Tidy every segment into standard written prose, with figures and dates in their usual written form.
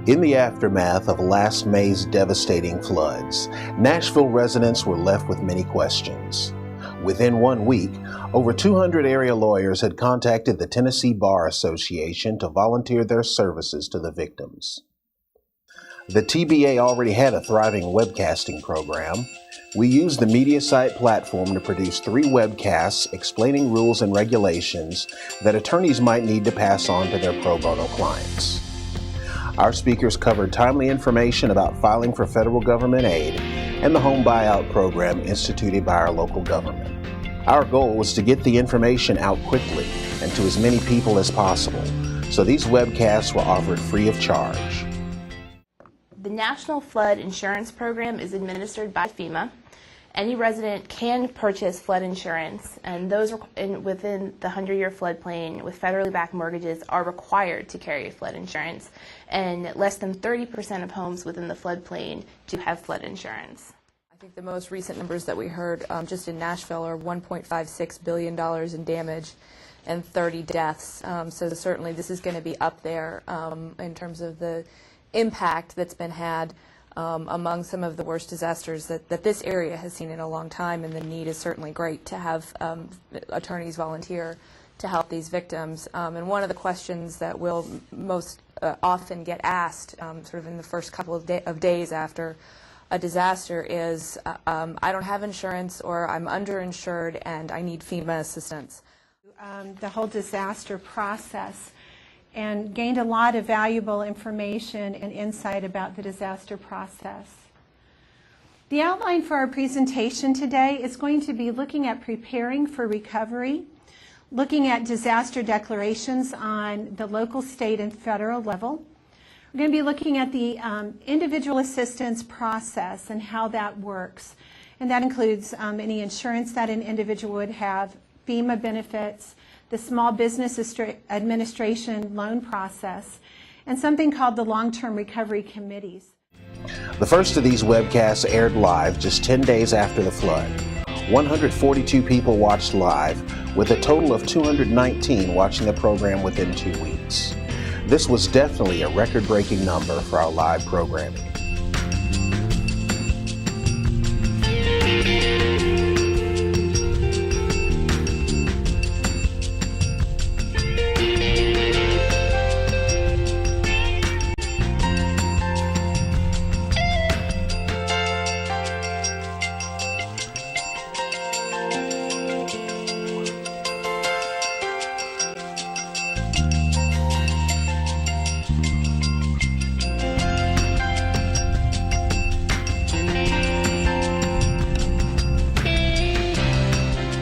In the aftermath of last May's devastating floods, Nashville residents were left with many questions. Within 1 week, over 200 area lawyers had contacted the Tennessee Bar Association to volunteer their services to the victims. The TBA already had a thriving webcasting program. We used the media site platform to produce 3 webcasts explaining rules and regulations that attorneys might need to pass on to their pro bono clients. Our speakers covered timely information about filing for federal government aid and the home buyout program instituted by our local government. Our goal was to get the information out quickly and to as many people as possible, so these webcasts were offered free of charge. The National Flood Insurance Program is administered by FEMA. Any resident can purchase flood insurance, and those within the 100-year floodplain with federally backed mortgages are required to carry flood insurance, and less than 30% of homes within the floodplain do have flood insurance. I think the most recent numbers that we heard just in Nashville are $1.56 billion in damage and 30 deaths. So certainly this is going to be up there in terms of the impact that's been had among some of the worst disasters that this area has seen in a long time, and the need is certainly great to have attorneys volunteer to help these victims. And one of the questions that will most often get asked sort of in the first couple of days after a disaster is, I don't have insurance, or I'm underinsured and I need FEMA assistance. The whole disaster process, and gained a lot of valuable information and insight about the disaster process. The outline for our presentation today is going to be looking at preparing for recovery, looking at disaster declarations on the local, state, and federal level. We're going to be looking at the individual assistance process and how that works. And that includes any insurance that an individual would have, FEMA benefits, the Small Business Administration loan process, and something called the Long-Term Recovery Committees. The first of these webcasts aired live just 10 days after the flood. 142 people watched live, with a total of 219 watching the program within 2 weeks. This was definitely a record-breaking number for our live programming.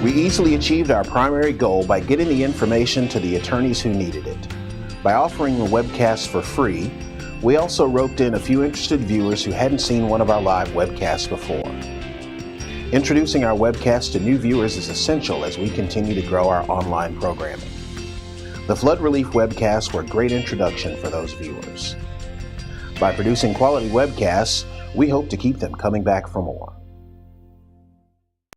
We easily achieved our primary goal by getting the information to the attorneys who needed it. By offering the webcast for free, we also roped in a few interested viewers who hadn't seen one of our live webcasts before. Introducing our webcast to new viewers is essential as we continue to grow our online programming. The flood relief webcasts were a great introduction for those viewers. By producing quality webcasts, we hope to keep them coming back for more.